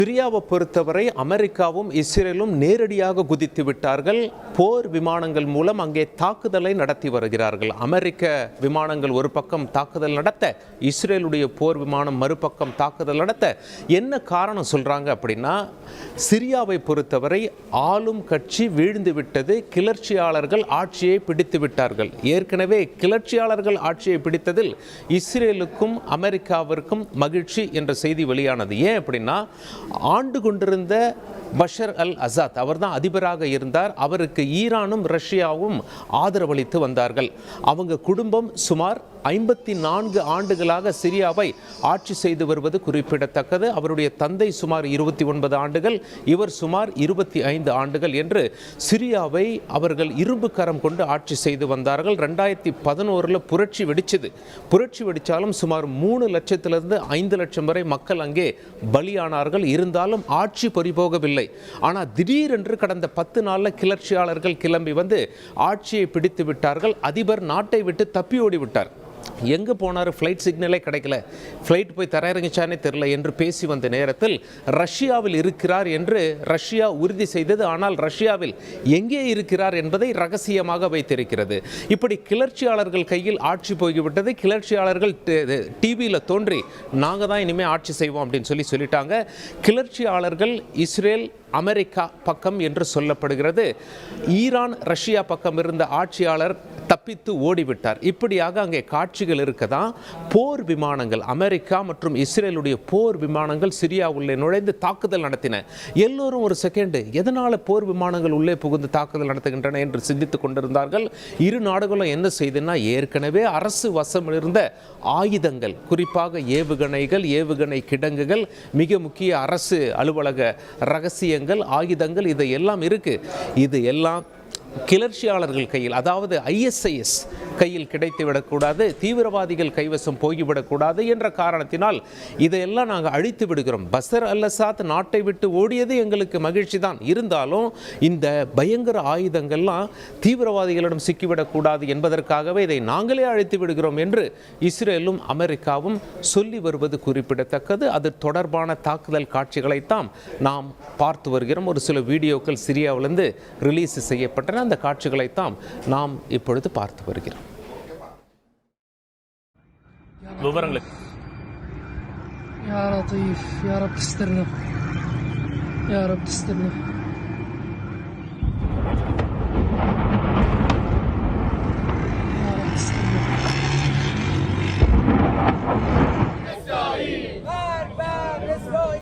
சிரியாவை பொறுத்தவரை அமெரிக்காவும் இஸ்ரேலும் நேரடியாக குதித்து விட்டார்கள். போர் விமானங்கள் மூலம் அங்கே தாக்குதலை நடத்தி வருகிறார்கள். அமெரிக்க விமானங்கள் ஒரு பக்கம் தாக்குதல் நடத்த, இஸ்ரேலுடைய போர் விமானம் மறுபக்கம் தாக்குதல் நடத்த என்ன காரணம் சொல்றாங்க அப்படின்னா, சிரியாவை பொறுத்தவரை ஆளும் கட்சி வீழ்ந்து விட்டது, கிளர்ச்சியாளர்கள் ஆட்சியை பிடித்து விட்டார்கள். ஏற்கனவே கிளர்ச்சியாளர்கள் ஆட்சியை பிடித்ததில் இஸ்ரேலுக்கும் அமெரிக்காவிற்கும் மகிழ்ச்சி என்ற செய்தி வெளியானது. ஏன் அப்படின்னா, ஆண்டு கொண்டிருந்த பஷர் அல் அசாத் அவர்தான் அதிபராக இருந்தார். அவருக்கு ஈரானும் ரஷ்யாவும் ஆதரவளித்து வந்தார்கள். அவங்க குடும்பம் சுமார் 54 ஆண்டுகளாக சிரியாவை ஆட்சி செய்து வருவது குறிப்பிடத்தக்கது. அவருடைய தந்தை சுமார் 29 ஆண்டுகள், இவர் சுமார் 25 ஆண்டுகள் என்று சிரியாவை அவர்கள் இரும்பு கரம் கொண்டு ஆட்சி செய்து வந்தார்கள். 2011 புரட்சி வெடிச்சது. புரட்சி வெடித்தாலும் சுமார் 3 லட்சத்திலிருந்து 5 லட்சம் வரை மக்கள் அங்கே பலியானார்கள். இருந்தாலும் ஆட்சி பறிபோகவில்லை. ஆனால் திடீரென்று கடந்த 10 நாளில் கிளர்ச்சியாளர்கள் கிளம்பி வந்து ஆட்சியை பிடித்து விட்டார்கள். அதிபர் நாட்டை விட்டு தப்பி ஓடிவிட்டார். எங்கே போனார்? ஃப்ளைட் சிக்னலே கிடைக்கல, ஃப்ளைட் போய் தரையிறங்கிச்சானே தெரியல என்று பேசி வந்த நேரத்தில் ரஷ்யாவில் இருக்கிறார் என்று ரஷ்யா உறுதி செய்தது. ஆனால் ரஷ்யாவில் எங்கே இருக்கிறார் என்பதை ரகசியமாக வைத்திருக்கிறது. இப்படி கிளர்ச்சியாளர்கள் கையில் ஆட்சி போய்விட்டது. கிளர்ச்சியாளர்கள் டிவியில் தோன்றி நாங்கள் தான் இனிமேல் ஆட்சி செய்வோம் அப்படின்னு சொல்லிட்டாங்க. கிளர்ச்சியாளர்கள் இஸ்ரேல் அமெரிக்கா பக்கம் என்று சொல்லப்படுகிறது. ஈரான் ரஷ்யா பக்கம் இருந்த ஆட்சியாளர் தப்பித்து ஓடிவிட்டார். இப்படியாக அங்கே காட்சிகள் இருக்கதான் போர் விமானங்கள், அமெரிக்கா மற்றும் இஸ்ரேலுடைய போர் விமானங்கள் சிரியா உள்ளே நுழைந்து தாக்குதல் நடத்தின. எல்லோரும் ஒரு செகண்ட், எதனால போர் விமானங்கள் உள்ளே புகுந்து தாக்குதல் நடத்துகின்றன என்று சிந்தித்துக் கொண்டிருந்தார்கள். இரு நாடுகளும் என்ன செய்துன்னா, ஏற்கனவே அரசு வசம் இருந்த ஆயுதங்கள், குறிப்பாக ஏவுகணைகள், ஏவுகணை கிடங்குகள், மிக முக்கிய அரசு அலுவலக ரகசியங்கள், ஆயுதங்கள், இது எல்லாம் இருக்கு. இது எல்லாம் கிளர்ச்சியாளர்கள் கையில், அதாவது ISIS கையில் கிடைத்து விடக்கூடாது, தீவிரவாதிகள் கைவசம் போய்விடக்கூடாது என்ற காரணத்தினால் இதையெல்லாம் நாங்கள் அழித்து விடுகிறோம். பஷர் அல் அசாத் நாட்டை விட்டு ஓடியது எங்களுக்கு மகிழ்ச்சி தான். இருந்தாலும் இந்த பயங்கர ஆயுதங்கள்லாம் தீவிரவாதிகளிடம் சிக்கிவிடக்கூடாது என்பதற்காகவே இதை நாங்களே அழித்து விடுகிறோம் என்று இஸ்ரேலும் அமெரிக்காவும் சொல்லி வருவது குறிப்பிடத்தக்கது. அது தொடர்பான தாக்குதல் காட்சிகளைத்தான் நாம் பார்த்து வருகிறோம். ஒரு சில வீடியோக்கள் சிரியாவிலிருந்து ரிலீஸ் செய்யப்பட்டன. அந்த காட்சிகளைத்தான் நாம் இப்பொழுது பார்த்து வருகிறோம். விவரங்களுக்கு يا لطيف يا رب تسترنا يا رب تسترنا يا رب تسترنا